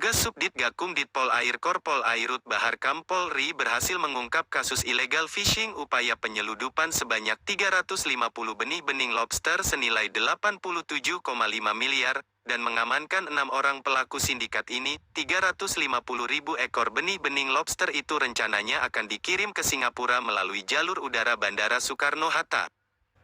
Petugas Subdit Gakum Ditpol Air Korpol Airut Bahar Kam Polri berhasil mengungkap kasus illegal fishing upaya penyeludupan sebanyak 350 benih-bening lobster senilai 87,5 miliar, dan mengamankan 6 orang pelaku sindikat ini. 350.000 ekor benih-bening lobster itu rencananya akan dikirim ke Singapura melalui jalur udara Bandara Soekarno-Hatta.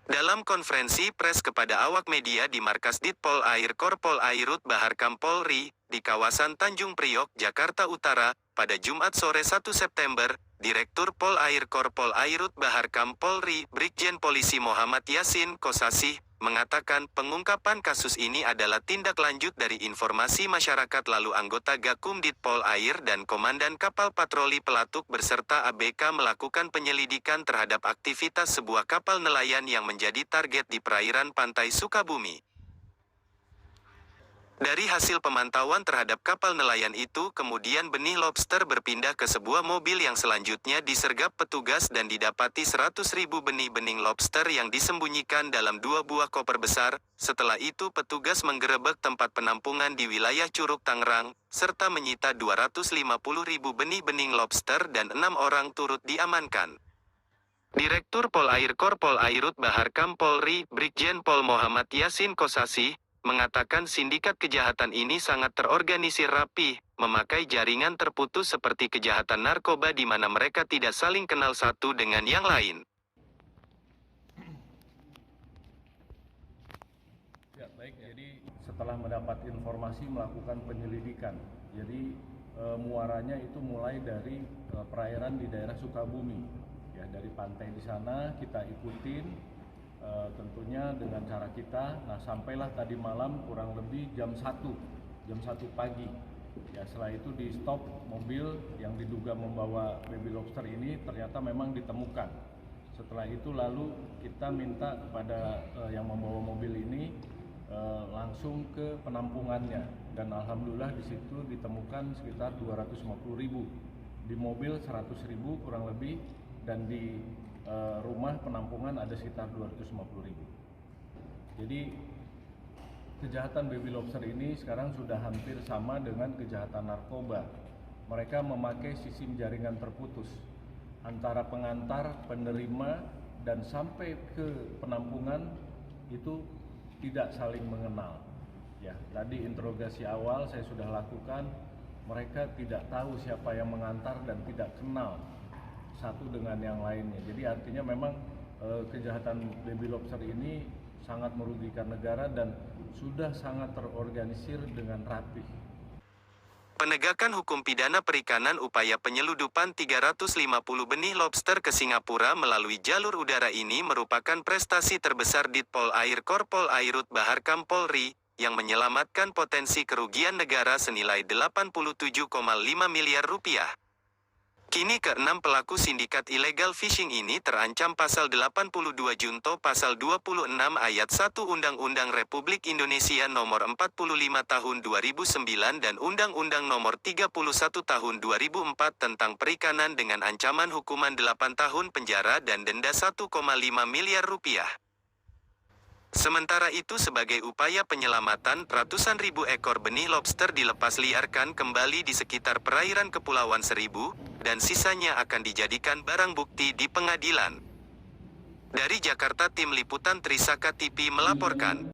Dalam konferensi pers kepada awak media di Markas Ditpol Air Korpol Airut Bahar Kam Polri, di kawasan Tanjung Priok, Jakarta Utara, pada Jumat sore 1 September, Direktur Pol Air Korpol Airut Bahar Kam Polri, Brigjen Polisi Muhammad Yasin Kosasih, mengatakan pengungkapan kasus ini adalah tindak lanjut dari informasi masyarakat, lalu anggota Gakum Ditpol Air dan Komandan Kapal Patroli Pelatuk beserta ABK melakukan penyelidikan terhadap aktivitas sebuah kapal nelayan yang menjadi target di perairan pantai Sukabumi. Dari hasil pemantauan terhadap kapal nelayan itu, kemudian benih lobster berpindah ke sebuah mobil yang selanjutnya disergap petugas dan didapati 100.000 benih-bening lobster yang disembunyikan dalam 2 buah koper besar. Setelah itu petugas menggerebek tempat penampungan di wilayah Curug Tangerang, serta menyita 250.000 benih-bening lobster dan 6 orang turut diamankan. Direktur Pol Air Korpol Airut Bahar Kam Polri, Brigjen Pol Muhammad Yasin Kosasih, mengatakan sindikat kejahatan ini sangat terorganisir rapi, memakai jaringan terputus seperti kejahatan narkoba di mana mereka tidak saling kenal satu dengan yang lain. Ya, baik. Jadi setelah mendapat informasi melakukan penyelidikan. Jadi muaranya itu mulai dari perairan di daerah Sukabumi. Ya, dari pantai di sana kita ikutin. Tentunya dengan cara kita, sampailah tadi malam kurang lebih jam 1 pagi. Ya, setelah itu di stop mobil yang diduga membawa baby lobster ini ternyata memang ditemukan. Setelah itu lalu kita minta kepada yang membawa mobil ini langsung ke penampungannya, dan alhamdulillah di situ ditemukan sekitar 250.000, di mobil 100.000 kurang lebih, dan di rumah penampungan ada sekitar 250.000. Jadi kejahatan baby lobster ini sekarang sudah hampir sama dengan kejahatan narkoba. Mereka memakai sistem jaringan terputus antara pengantar, penerima, dan sampai ke penampungan itu tidak saling mengenal. Ya, tadi interogasi awal saya sudah lakukan, mereka tidak tahu siapa yang mengantar dan tidak kenal satu dengan yang lainnya. Jadi artinya memang kejahatan baby lobster ini sangat merugikan negara dan sudah sangat terorganisir dengan rapi. Penegakan hukum pidana perikanan upaya penyeludupan 350 benih lobster ke Singapura melalui jalur udara ini merupakan prestasi terbesar Ditpol Air Korpol Airut Bahar Kam Polri, yang menyelamatkan potensi kerugian negara senilai 87,5 miliar rupiah. Kini ke-6 pelaku sindikat illegal fishing ini terancam pasal 82 Junto pasal 26 ayat 1 Undang-Undang Republik Indonesia Nomor 45 Tahun 2009 dan Undang-Undang Nomor 31 Tahun 2004 tentang perikanan dengan ancaman hukuman 8 tahun penjara dan denda 1,5 miliar rupiah. Sementara itu sebagai upaya penyelamatan, ratusan ribu ekor benih lobster dilepas liarkan kembali di sekitar perairan Kepulauan Seribu, dan sisanya akan dijadikan barang bukti di pengadilan. Dari Jakarta, Tim Liputan Trisaka TV melaporkan.